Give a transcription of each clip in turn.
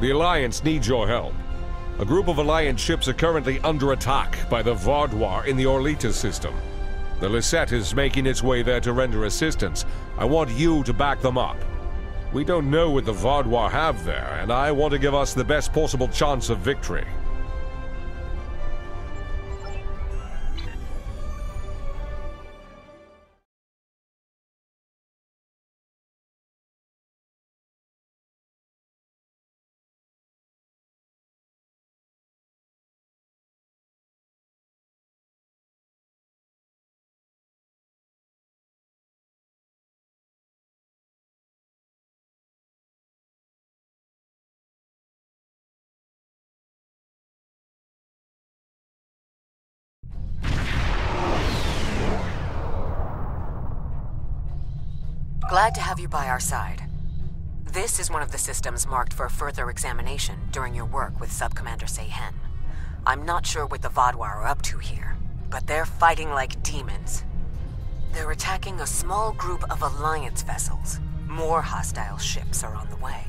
The Alliance needs your help. A group of Alliance ships are currently under attack by the Vaudois in the Orlita system. The Lisette is making its way there to render assistance. I want you to back them up. We don't know what the Vaudois have there, and I want to give us the best possible chance of victory. Glad to have you by our side. This is one of the systems marked for further examination during your work with Subcommander Seyhen. I'm not sure what the Vaudois are up to here, but they're fighting like demons. They're attacking a small group of Alliance vessels. More hostile ships are on the way.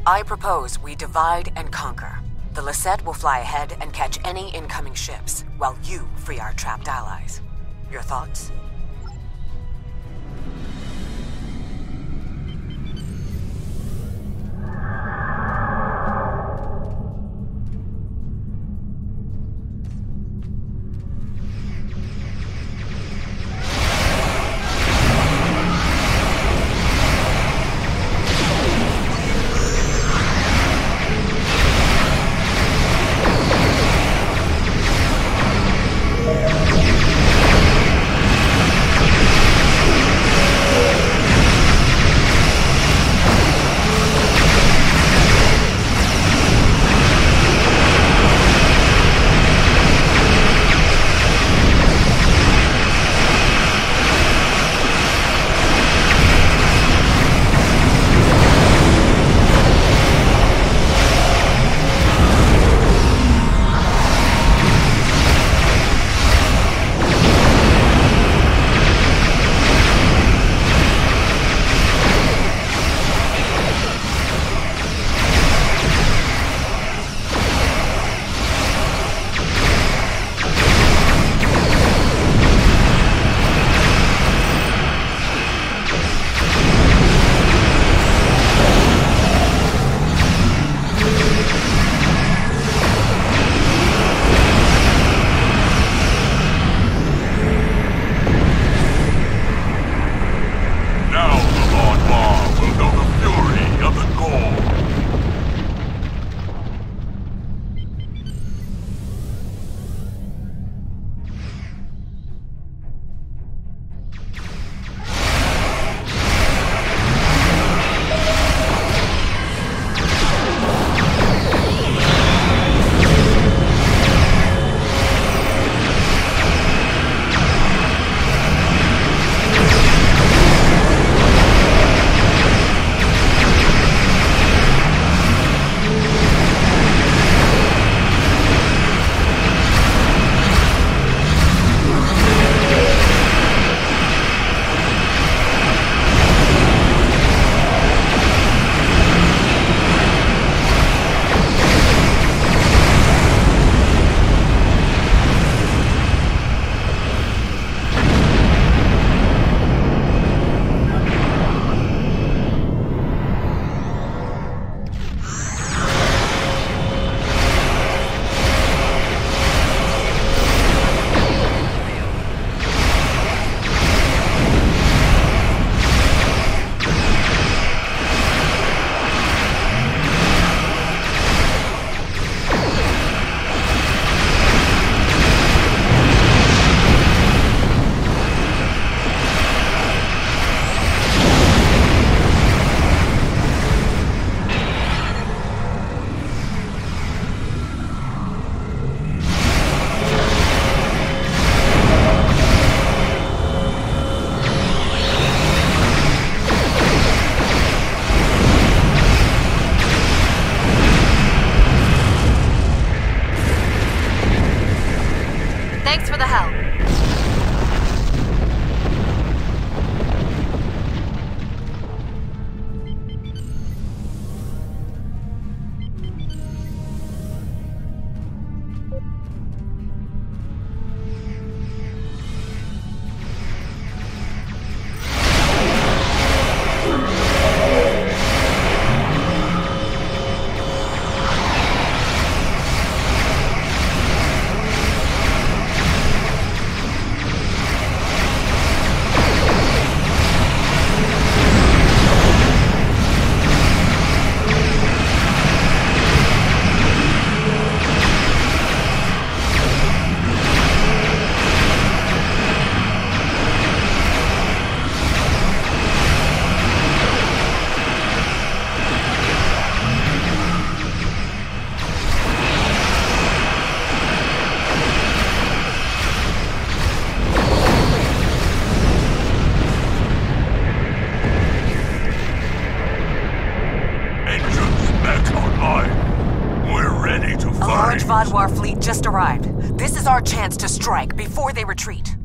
I propose we divide and conquer. The Lisette will fly ahead and catch any incoming ships, while you free our trapped allies. Your thoughts? large Vaadwaur fleet just arrived. This is our chance to strike before they retreat.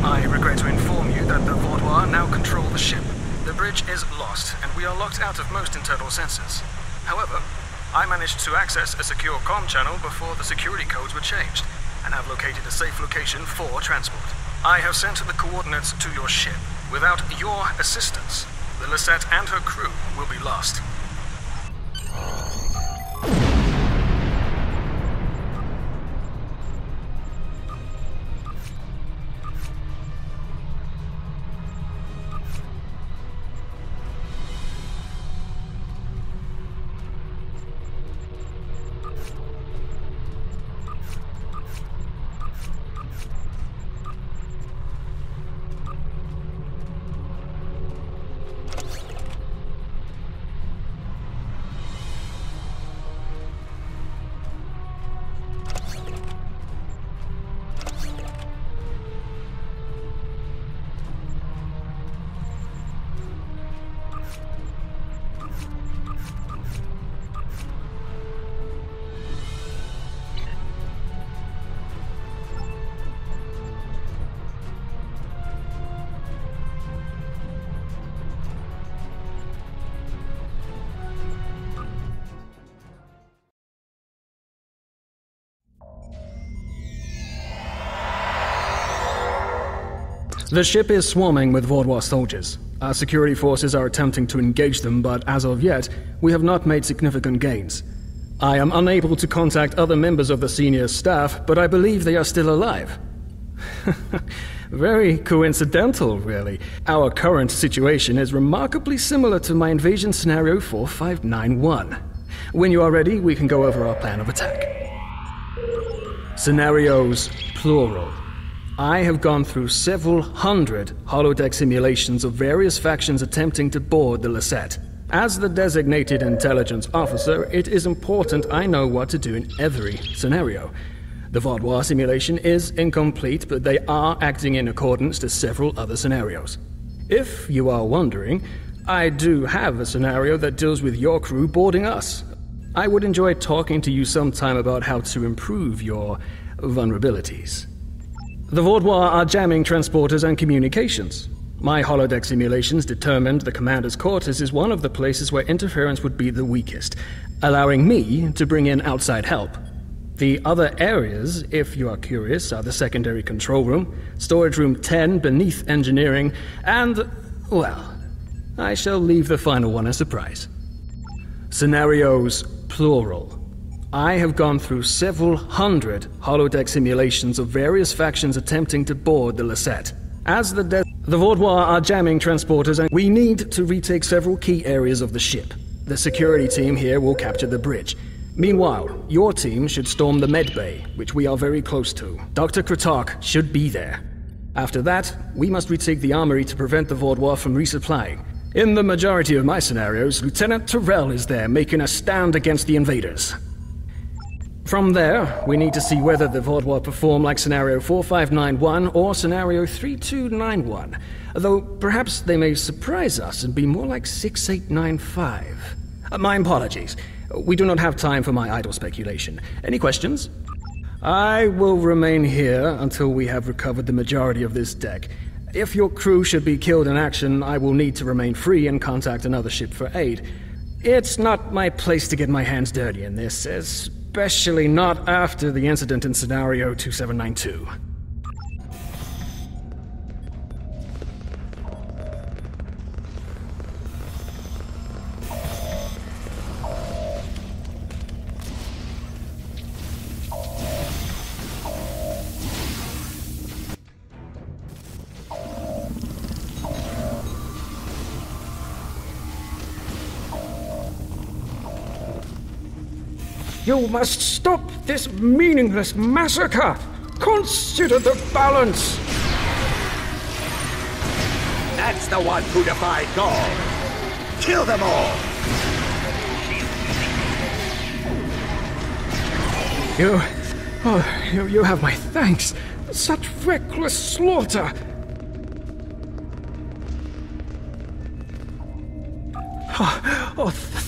I regret to inform you that the Vaadwaur now control the ship. The bridge is lost, and we are locked out of most internal sensors. However, I managed to access a secure comm channel before the security codes were changed, and have located a safe location for transport. I have sent the coordinates to your ship. Without your assistance, the Lisette and her crew will be lost. The ship is swarming with Vaadwaur soldiers. Our security forces are attempting to engage them, but as of yet, we have not made significant gains. I am unable to contact other members of the senior staff, but I believe they are still alive. Very coincidental, really. Our current situation is remarkably similar to my invasion scenario 4591. When you are ready, we can go over our plan of attack. Scenarios, plural. I have gone through several hundred holodeck simulations of various factions attempting to board the Lisette. As the designated intelligence officer, it is important I know what to do in every scenario. The Vaadwaur simulation is incomplete, but they are acting in accordance to several other scenarios. If you are wondering, I do have a scenario that deals with your crew boarding us. I would enjoy talking to you sometime about how to improve your vulnerabilities. The Vaadwaur are jamming transporters and communications. My holodeck simulations determined the commander's quarters is one of the places where interference would be the weakest, allowing me to bring in outside help. The other areas, if you are curious, are the secondary control room, storage room 10 beneath engineering, and, well, I shall leave the final one a surprise. Scenarios, plural. I have gone through several hundred holodeck simulations of various factions attempting to board the Lisette. As the Vaadwaur are jamming transporters, and we need to retake several key areas of the ship. The security team here will capture the bridge. Meanwhile, your team should storm the med bay, which we are very close to. Dr. Kratark should be there. After that, we must retake the armory to prevent the Vaudois from resupplying. In the majority of my scenarios, Lieutenant Tyrell is there making a stand against the invaders. From there, we need to see whether the Vaudois perform like Scenario 4591 or Scenario 3291, though perhaps they may surprise us and be more like 6895. My apologies. We do not have time for my idle speculation. Any questions? I will remain here until we have recovered the majority of this deck. If your crew should be killed in action, I will need to remain free and contact another ship for aid. It's not my place to get my hands dirty in this, especially not after the incident in Scenario 2792. You must stop this meaningless massacre! Consider the balance! That's the one who defied God! Kill them all! You have my thanks. Such reckless slaughter!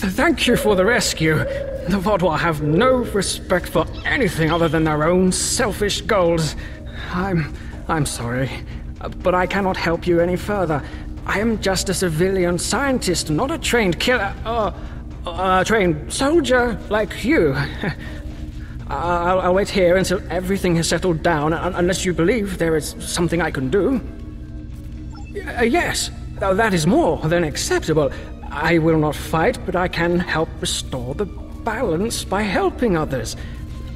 Thank you for the rescue. The Vaudois have no respect for anything other than their own selfish goals. I'm sorry, but I cannot help you any further. I am just a civilian scientist, not a trained killer, a trained soldier like you. I'll wait here until everything has settled down, unless you believe there is something I can do. Yes, that is more than acceptable. I will not fight, but I can help restore the balance by helping others.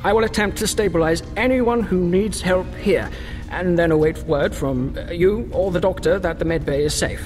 I will attempt to stabilize anyone who needs help here, and then await word from you or the doctor that the medbay is safe.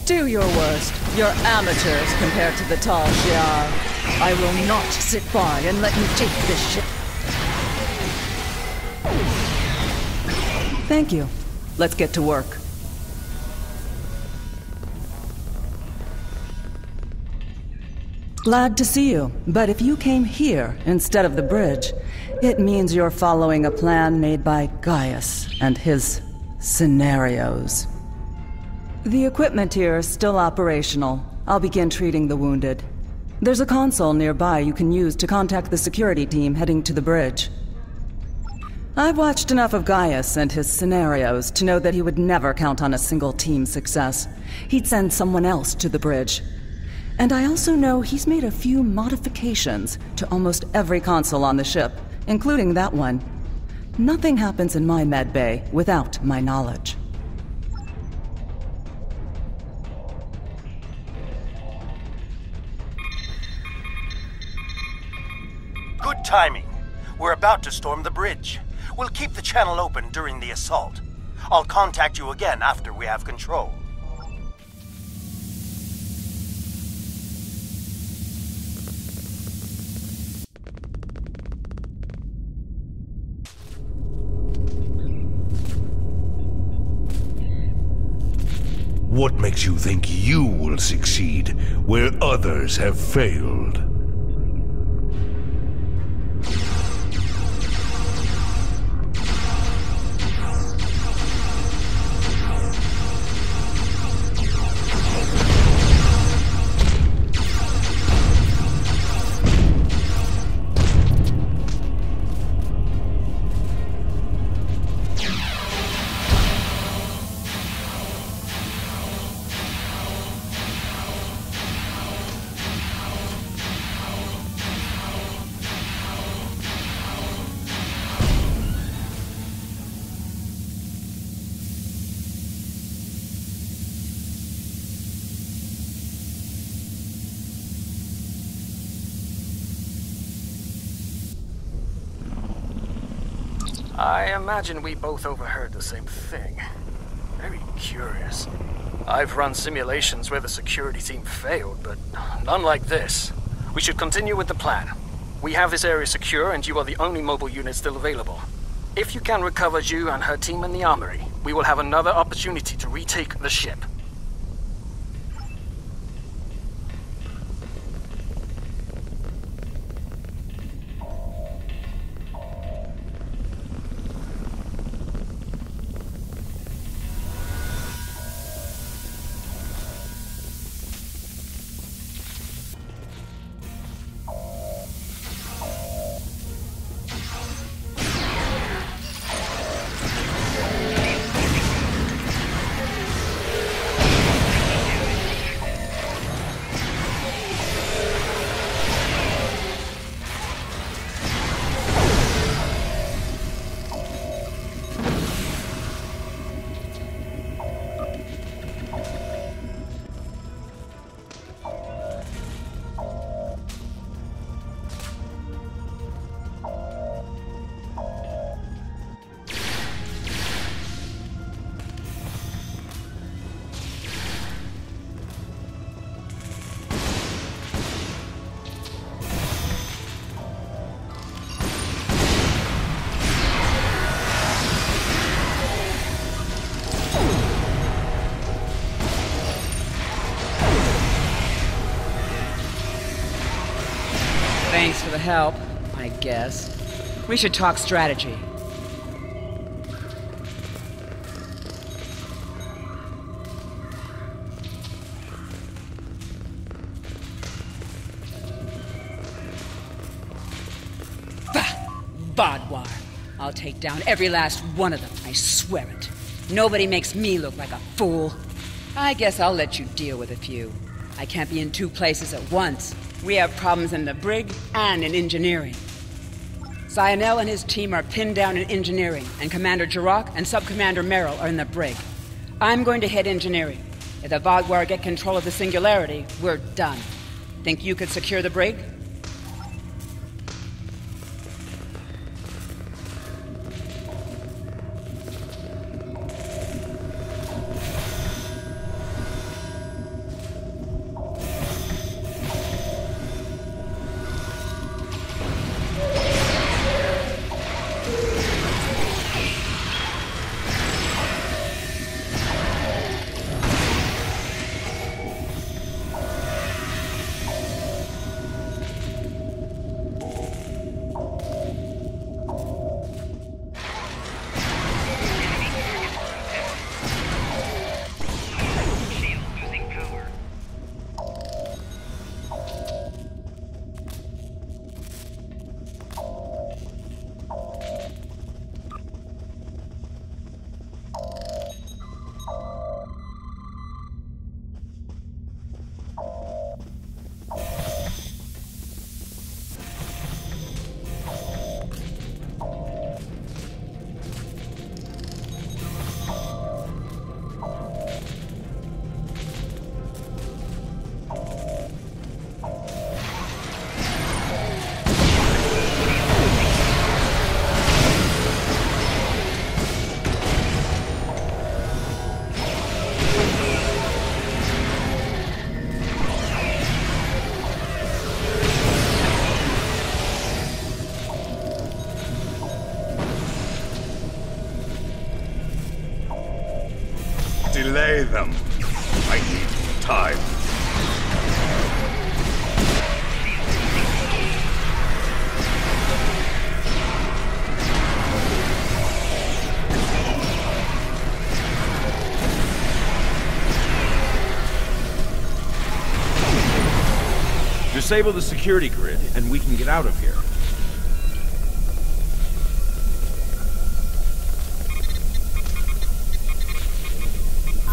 Do your worst. You're amateurs compared to the tall Shi'ar. I will not sit by and let you take this ship. Thank you. Let's get to work. Glad to see you, but if you came here instead of the bridge, it means you're following a plan made by Gaius and his scenarios. The equipment here is still operational. I'll begin treating the wounded. There's a console nearby you can use to contact the security team heading to the bridge. I've watched enough of Gaius and his scenarios to know that he would never count on a single team's success. He'd send someone else to the bridge. And I also know he's made a few modifications to almost every console on the ship, including that one. Nothing happens in my med bay without my knowledge. Good timing. We're about to storm the bridge. We'll keep the channel open during the assault. I'll contact you again after we have control. What makes you think you will succeed where others have failed? I imagine we both overheard the same thing. Very curious. I've run simulations where the security team failed, but none like this. We should continue with the plan. We have this area secure, and you are the only mobile unit still available. If you can recover Ju and her team in the armory, we will have another opportunity to retake the ship. Thanks for the help, I guess. We should talk strategy. Vodwar. I'll take down every last one of them, I swear it. Nobody makes me look like a fool. I guess I'll let you deal with a few. I can't be in two places at once. We have problems in the brig and in engineering. Cyanel and his team are pinned down in engineering, and Commander Jirok and Sub-Commander Merrill are in the brig. I'm going to head engineering. If the Vodwar get control of the Singularity, we're done. Think you could secure the brig? Delay them. I need time. Disable the security grid, and we can get out of here.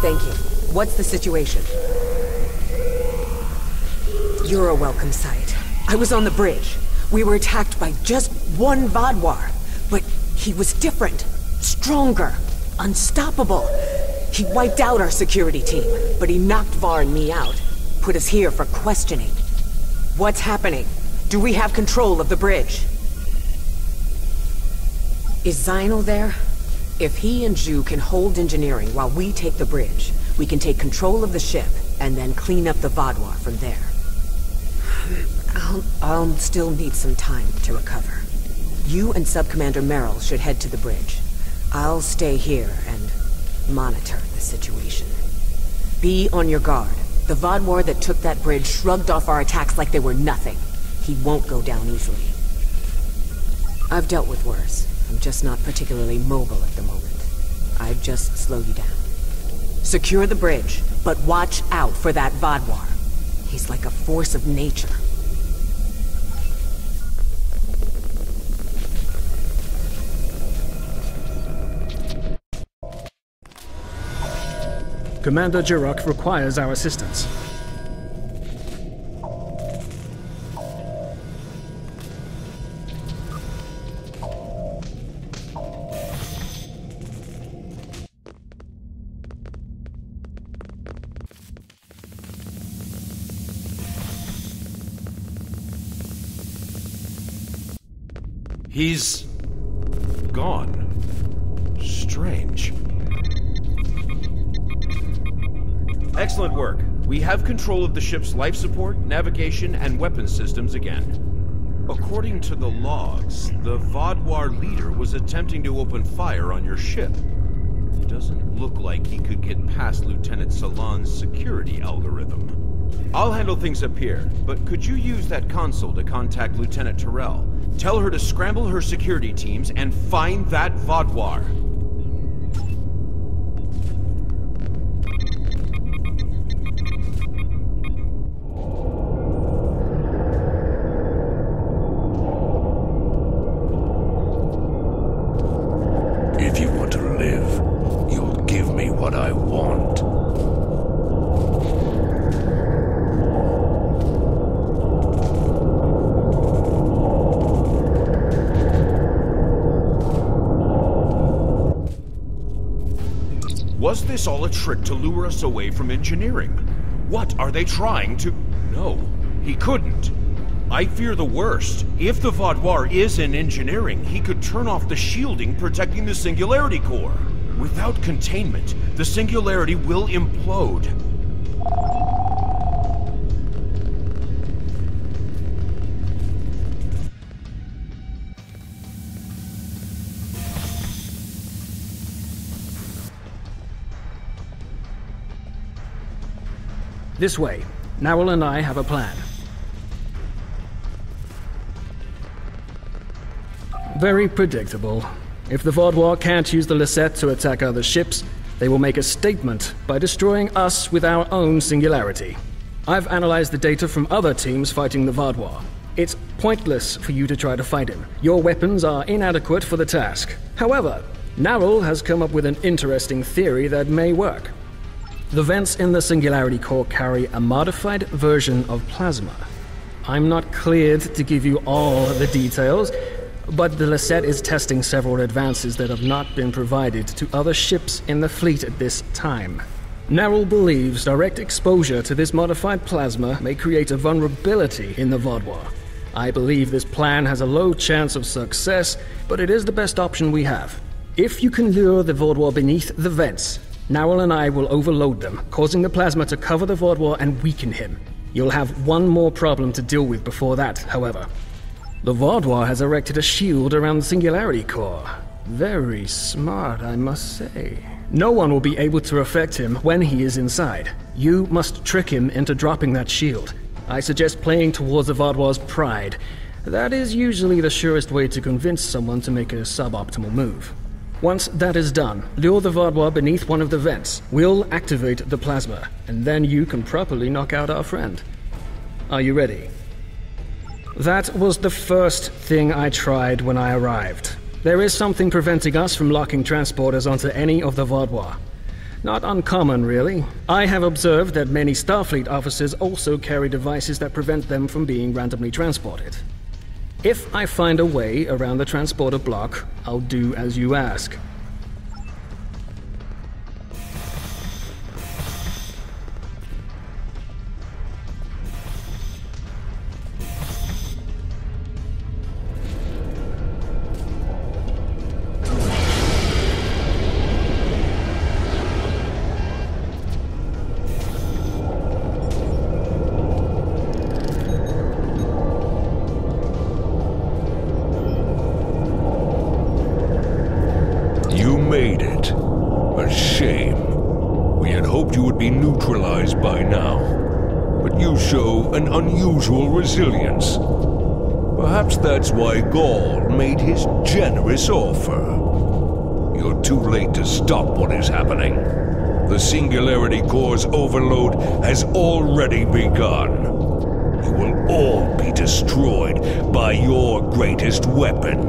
Thank you. What's the situation? You're a welcome sight. I was on the bridge. We were attacked by just one Vodwar, but he was different, stronger, unstoppable. He wiped out our security team, but he knocked Var and me out. Put us here for questioning. What's happening? Do we have control of the bridge? Is Zinal there? If he and Zhu can hold engineering while we take the bridge, we can take control of the ship and then clean up the Vaadwaur from there. I'll still need some time to recover. You and Sub-Commander Merrill should head to the bridge. I'll stay here and monitor the situation. Be on your guard. The Vaadwaur that took that bridge shrugged off our attacks like they were nothing. He won't go down easily. I've dealt with worse. I'm just not particularly mobile at the moment. I'd just slow you down. Secure the bridge, but watch out for that Vaadwaur. He's like a force of nature. Commander Jirok requires our assistance. He's gone. Strange. Excellent work. We have control of the ship's life support, navigation, and weapons systems again. According to the logs, the Vaadwaur leader was attempting to open fire on your ship. Doesn't look like he could get past Lieutenant Salon's security algorithm. I'll handle things up here, but could you use that console to contact Lieutenant Terrell? Tell her to scramble her security teams and find that Vaadwaur. If you want to live, you'll give me what I want. Was this all a trick to lure us away from engineering? What are they trying to... No, he couldn't. I fear the worst. If the Vaadwaur is in engineering, he could turn off the shielding protecting the Singularity Core. Without containment, the Singularity will implode. This way. Narwhal and I have a plan. Very predictable. If the Vaadwaur can't use the Lisette to attack other ships, they will make a statement by destroying us with our own singularity. I've analyzed the data from other teams fighting the Vaadwaur. It's pointless for you to try to fight him. Your weapons are inadequate for the task. However, Narwhal has come up with an interesting theory that may work. The vents in the Singularity Core carry a modified version of plasma. I'm not cleared to give you all the details, but the Lisette is testing several advances that have not been provided to other ships in the fleet at this time. Narwhal believes direct exposure to this modified plasma may create a vulnerability in the Vaadwaur. I believe this plan has a low chance of success, but it is the best option we have. If you can lure the Vaadwaur beneath the vents, Narwhal and I will overload them, causing the plasma to cover the Vaadwaur and weaken him. You'll have one more problem to deal with before that, however. The Vaadwaur has erected a shield around the Singularity Core. Very smart, I must say. No one will be able to affect him when he is inside. You must trick him into dropping that shield. I suggest playing towards the Vaadwaur's pride. That is usually the surest way to convince someone to make a suboptimal move. Once that is done, lure the Vaadwaur beneath one of the vents. We'll activate the plasma, and then you can properly knock out our friend. Are you ready? That was the first thing I tried when I arrived. There is something preventing us from locking transporters onto any of the Vaadwaur. Not uncommon, really. I have observed that many Starfleet officers also carry devices that prevent them from being randomly transported. If I find a way around the transporter block, I'll do as you ask. made it. A shame. We had hoped you would be neutralized by now. But you show an unusual resilience. Perhaps that's why Gaul made his generous offer. You're too late to stop what is happening. The Singularity Core's overload has already begun. You will all be destroyed by your greatest weapon.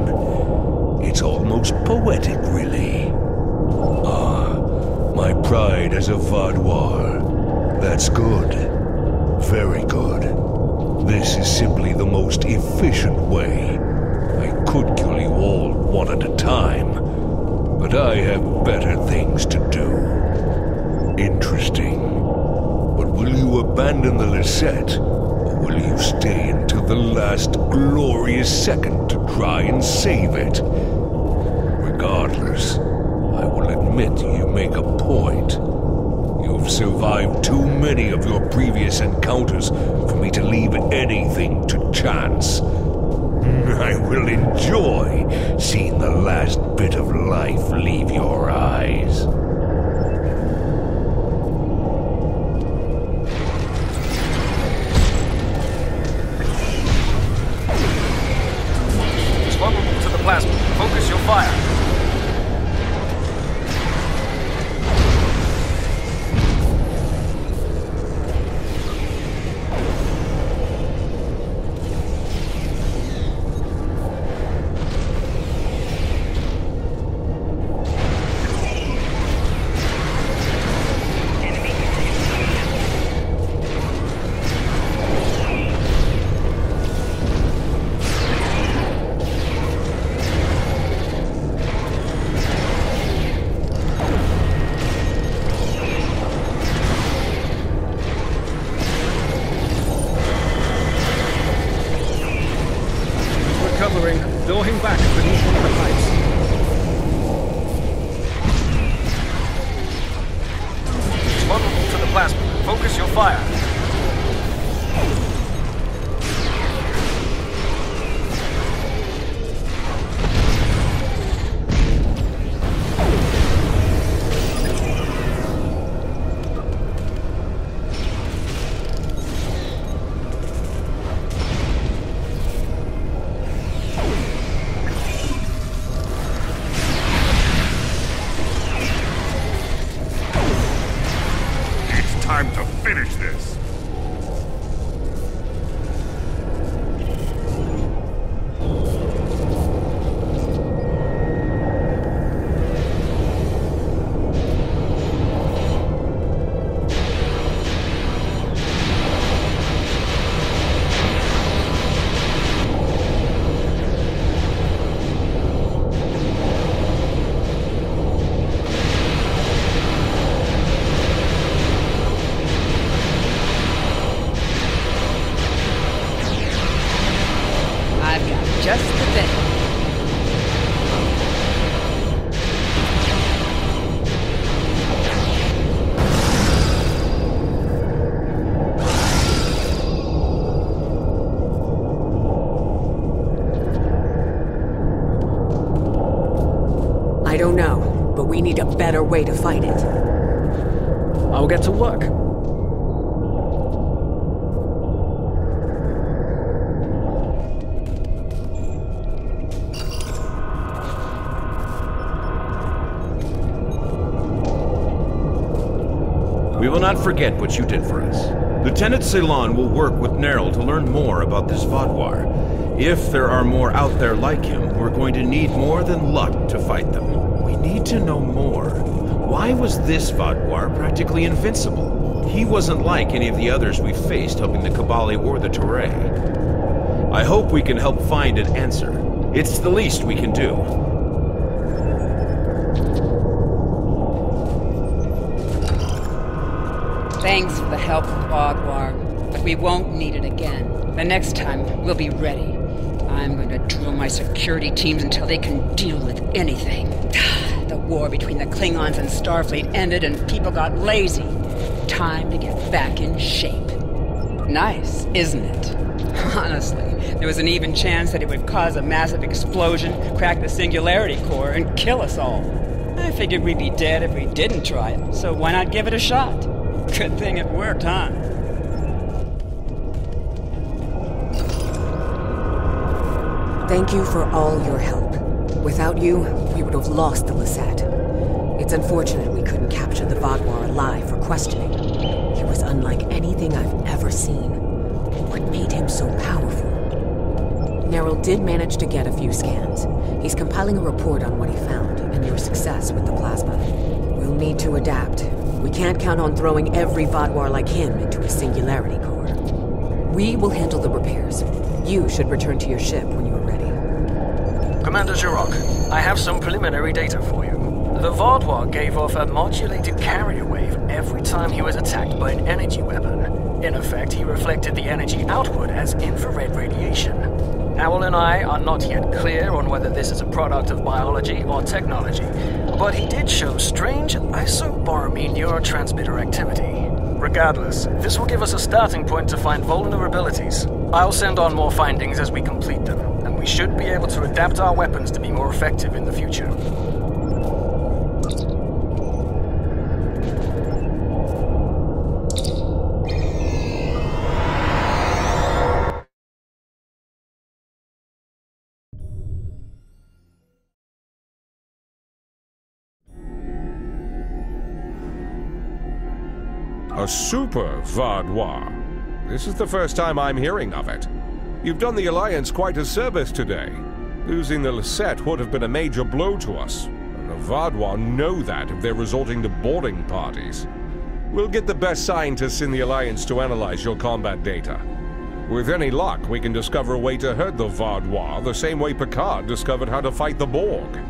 It's almost poetic, really. My pride as a Vaadwaur. That's good. Very good. This is simply the most efficient way. I could kill you all one at a time, but I have better things to do. Interesting. But will you abandon the Lisette, or will you stay until the last glorious second to try and save it? Regardless, I will admit you make a point. You've survived too many of your previous encounters for me to leave anything to chance. I will enjoy seeing the last bit of life leave your eyes. It's vulnerable to the plasma. Focus your fire. Blow him back beneath one of the pipes. It's vulnerable to the plasma. Focus your fire. Time to finish this! Just the thing. I don't know, but we need a better way to fight it. I'll get to work. We will not forget what you did for us. Lieutenant Ceylon will work with Nerl to learn more about this Vaadwaur. If there are more out there like him, we're going to need more than luck to fight them. We need to know more. Why was this Vaadwaur practically invincible? He wasn't like any of the others we faced helping the Kabali or the Teray. I hope we can help find an answer. It's the least we can do. Thanks for the help, Vaadwaur, but we won't need it again. The next time, we'll be ready. I'm going to drill my security teams until they can deal with anything. The war between the Klingons and Starfleet ended and people got lazy. Time to get back in shape. Nice, isn't it? Honestly, there was an even chance that it would cause a massive explosion, crack the Singularity Core, and kill us all. I figured we'd be dead if we didn't try it, so why not give it a shot? Good thing it worked, huh? Thank you for all your help. Without you, we would have lost the Lisette. It's unfortunate we couldn't capture the Vaadwaur alive for questioning. He was unlike anything I've ever seen. What made him so powerful? Neril did manage to get a few scans. He's compiling a report on what he found and your success with the plasma. We'll need to adapt. We can't count on throwing every Vaadwaur like him into a singularity core. We will handle the repairs. You should return to your ship when you are ready. Commander Jirok, I have some preliminary data for you. The Vaadwaur gave off a modulated carrier wave every time he was attacked by an energy weapon. In effect, he reflected the energy output as infrared radiation. Owl and I are not yet clear on whether this is a product of biology or technology, but he did show strange isobarmy neurotransmitter activity. Regardless, this will give us a starting point to find vulnerabilities. I'll send on more findings as we complete them, and we should be able to adapt our weapons to be more effective in the future. A super Vaadwaur. This is the first time I'm hearing of it. You've done the Alliance quite a service today. Losing the Lisette would have been a major blow to us. And the Vaadwaur know that if they're resorting to boarding parties. We'll get the best scientists in the Alliance to analyze your combat data. With any luck, we can discover a way to hurt the Vaadwaur the same way Picard discovered how to fight the Borg.